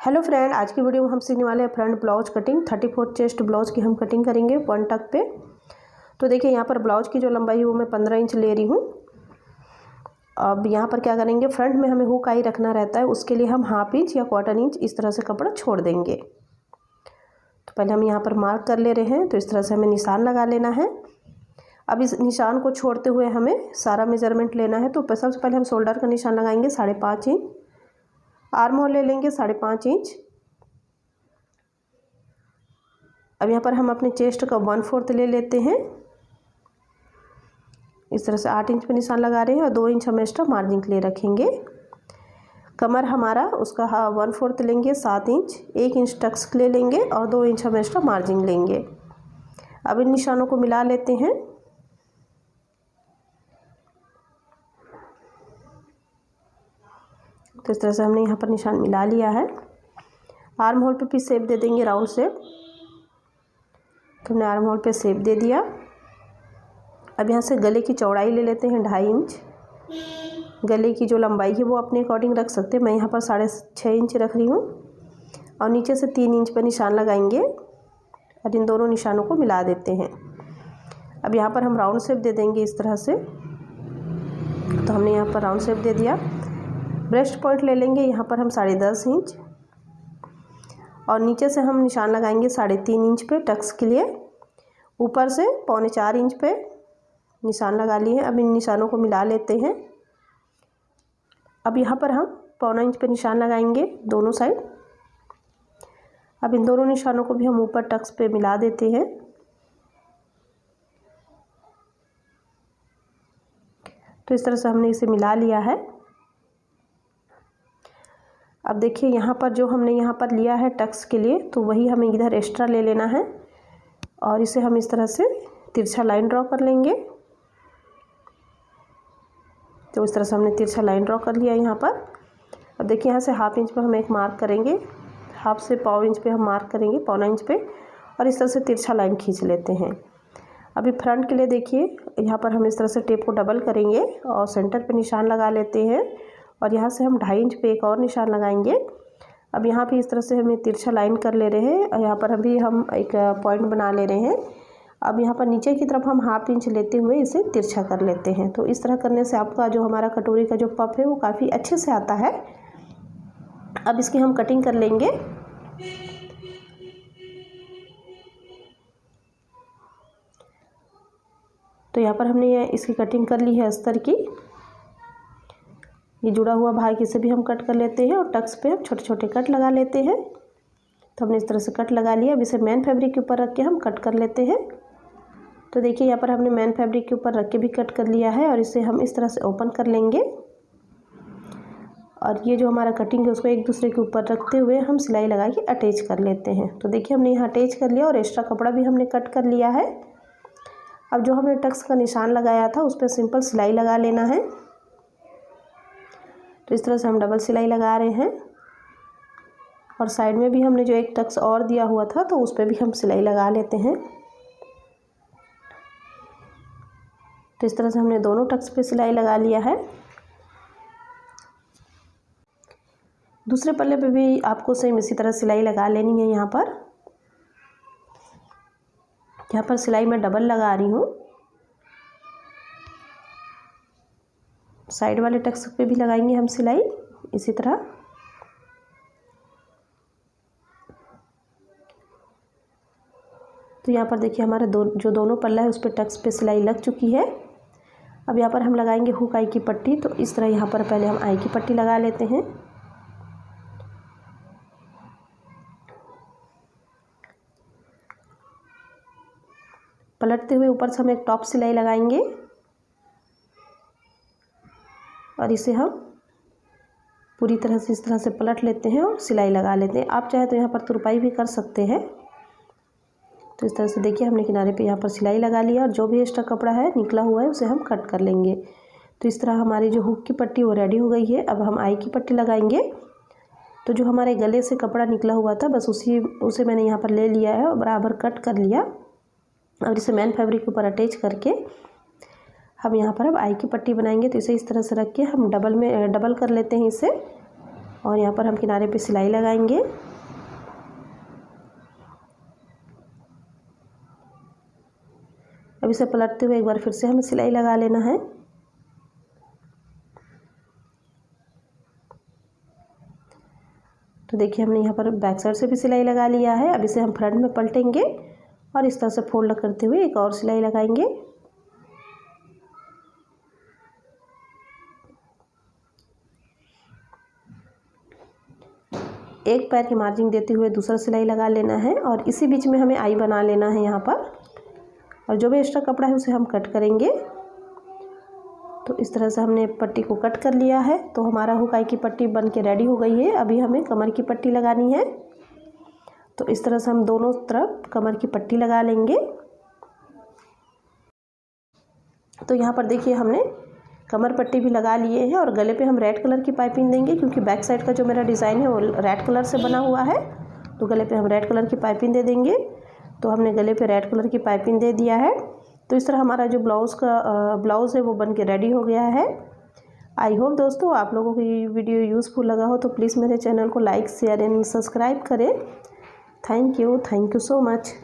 Hello friend, आज की video में हम सीखने वाले हैं front blouse cutting. 34 chest blouse की हम कटिंग करेंगे 1 टक पे। तो देखिए यहाँ पर ब्लाउज की जो लंबाई है वो मैं 15 इंच ले रही हूँ। अब यहाँ पर क्या करेंगे, फ्रंट में हमें हुक आई रखना रहता है, उसके लिए हम ½ इंच या 1/4 इंच इस तरह से कपड़ा छोड़ देंगे। तो पहले हम यहाँ पर मार्क कर ले रहे हैं, तो इस तरह से हमें निशान लगा लेना है। अब इस निशान को छोड़ते हुए हमें सारा मेजरमेंट लेना है। तो सबसे पहले हम शोल्डर का निशान लगाएंगे 5.5 इंच, आर्म होल ले लेंगे 5.5 इंच। अब यहाँ पर हम अपने चेस्ट का 1/4 ले लेते हैं। इस तरह से 8 इंच पे निशान लगा रहे हैं और 2 इंच हम एक्स्ट्रा मार्जिन के लिए रखेंगे। कमर हमारा उसका 1/4 लेंगे 7 इंच, 1 इंच टक्स ले लेंगे और 2 इंच हम एक्स्ट्रा मार्जिन लेंगे। अब इन निशानों को मिला लेते हैं। तो इस तरह से हमने यहाँ पर निशान मिला लिया है। आर्म होल पे भी शेप दे देंगे, राउंड शेप। तो हमने आर्म होल पे शेप दे दिया। अब यहाँ से गले की चौड़ाई ले लेते हैं 2.5 इंच। गले की जो लंबाई है वो अपने अकॉर्डिंग रख सकते हैं, मैं यहाँ पर 6.5 इंच रख रही हूँ। और नीचे से 3 इंच पर निशान लगाएंगे और इन दोनों निशानों को मिला देते हैं। अब यहाँ पर हम राउंड शेप दे देंगे इस तरह से। तो हमने यहाँ पर राउंड शेप दे दिया। ब्रेस्ट पॉइंट ले लेंगे यहाँ पर हम 10.5 इंच और नीचे से हम निशान लगाएंगे 3.5 इंच पे टक्स के लिए। ऊपर से 3.25 इंच पे निशान लगा लिए हैं। अब इन निशानों को मिला लेते हैं। अब यहाँ पर हम 1.25 इंच पे निशान लगाएंगे दोनों साइड। अब इन दोनों निशानों को भी हम ऊपर टक्स पे मिला देते हैं। तो इस तरह से हमने इसे मिला लिया है। अब देखिए यहाँ पर जो हमने यहाँ पर लिया है टक्स के लिए, तो वही हमें इधर एक्स्ट्रा ले लेना है और इसे हम इस तरह से तिरछा लाइन ड्रॉ कर लेंगे। तो इस तरह से हमने तिरछा लाइन ड्रॉ कर लिया यहाँ पर। अब देखिए यहाँ से ½ इंच पे हम एक मार्क करेंगे, हाफ से 1/4 इंच पे हम मार्क करेंगे 1/4 इंच पे और इस तरह से तिरछा लाइन खींच लेते हैं। अभी फ्रंट के लिए देखिए यहाँ पर हम इस तरह से टेप को डबल करेंगे और सेंटर पे निशान लगा लेते हैं और यहाँ से हम 2.5 इंच पे एक और निशान लगाएंगे। अब यहाँ पे इस तरह से हमें तिरछा लाइन कर ले रहे हैं और यहाँ पर अभी हम एक पॉइंट बना ले रहे हैं। अब यहाँ पर नीचे की तरफ हम ½ इंच लेते हुए इसे तिरछा कर लेते हैं। तो इस तरह करने से आपका जो हमारा कटोरी का जो पफ है वो काफ़ी अच्छे से आता है। अब इसकी हम कटिंग कर लेंगे। तो यहाँ पर हमने इसकी कटिंग कर ली है अस्तर की। ये जुड़ा हुआ भाग इसे भी हम कट कर लेते हैं और टक्स पे हम छोटे छोटे कट लगा लेते हैं। तो हमने इस तरह से कट लगा लिया। अब इसे मेन फैब्रिक के ऊपर रख के हम कट कर लेते हैं। तो देखिए यहाँ पर हमने मेन फैब्रिक के ऊपर रख के भी कट कर लिया है और इसे हम इस तरह से ओपन कर लेंगे और ये जो हमारा कटिंग है उसको एक दूसरे के ऊपर रखते हुए हम सिलाई लगा के अटैच कर लेते हैं। तो देखिए हमने यहाँ अटैच कर लिया और एक्स्ट्रा कपड़ा भी हमने कट कर लिया है। अब जो हमने टक्स का निशान लगाया था उस पर सिंपल सिलाई लगा लेना है। तो इस तरह से हम डबल सिलाई लगा रहे हैं और साइड में भी हमने जो एक टक्स और दिया हुआ था तो उस पर भी हम सिलाई लगा लेते हैं। तो इस तरह से हमने दोनों टक्स पे सिलाई लगा लिया है। दूसरे पल्ले पे भी आपको सेम इसी तरह सिलाई लगा लेनी है। यहाँ पर सिलाई मैं डबल लगा रही हूँ। साइड वाले टक्स पे भी लगाएंगे हम सिलाई इसी तरह। तो यहाँ पर देखिए हमारा जो दोनों पल्ला है उस पर टक्स पे सिलाई लग चुकी है। अब यहाँ पर हम लगाएंगे हुक आई की पट्टी। तो इस तरह यहाँ पर पहले हम आई की पट्टी लगा लेते हैं। पलटते हुए ऊपर से हम एक टॉप सिलाई लगाएंगे और इसे हम पूरी तरह से इस तरह से पलट लेते हैं और सिलाई लगा लेते हैं। आप चाहे तो यहाँ पर तुरपाई भी कर सकते हैं। तो इस तरह से देखिए हमने किनारे पे यहाँ पर सिलाई लगा लिया और जो भी एक्स्ट्रा कपड़ा है निकला हुआ है उसे हम कट कर लेंगे। तो इस तरह हमारी जो हुक की पट्टी वो रेडी हो गई है। अब हम आई की पट्टी लगाएंगे। तो जो हमारे गले से कपड़ा निकला हुआ था बस उसे मैंने यहाँ पर ले लिया है और बराबर कट कर लिया और इसे मेन फैब्रिक के ऊपर अटैच करके हम यहाँ पर अब आई की पट्टी बनाएंगे। तो इसे इस तरह से रख के हम डबल कर लेते हैं इसे और यहाँ पर हम किनारे पे सिलाई लगाएंगे। अब इसे पलटते हुए एक बार फिर से हमें सिलाई लगा लेना है। तो देखिए हमने यहाँ पर बैक साइड से भी सिलाई लगा लिया है। अब इसे हम फ्रंट में पलटेंगे और इस तरह से फोल्ड करते हुए एक और सिलाई लगाएंगे। एक पैर की मार्जिन देते हुए दूसरा सिलाई लगा लेना है और इसी बीच में हमें आई बना लेना है यहाँ पर। और जो भी एक्स्ट्रा कपड़ा है उसे हम कट करेंगे। तो इस तरह से हमने पट्टी को कट कर लिया है। तो हमारा हुक आई की पट्टी बन के रेडी हो गई है। अभी हमें कमर की पट्टी लगानी है। तो इस तरह से हम दोनों तरफ कमर की पट्टी लगा लेंगे। तो यहाँ पर देखिए हमने कमर पट्टी भी लगा लिए हैं और गले पे हम रेड कलर की पाइपिंग देंगे, क्योंकि बैक साइड का जो मेरा डिज़ाइन है वो रेड कलर से बना हुआ है। तो गले पे हम रेड कलर की पाइपिंग दे देंगे। तो हमने गले पे रेड कलर की पाइपिंग दे दिया है। तो इस तरह हमारा जो ब्लाउज़ है वो बन के रेडी हो गया है। आई होप दोस्तों आप लोगों को ये वीडियो यूज़फुल लगा हो, तो प्लीज़ मेरे चैनल को लाइक शेयर एंड सब्सक्राइब करें। Thank you so much.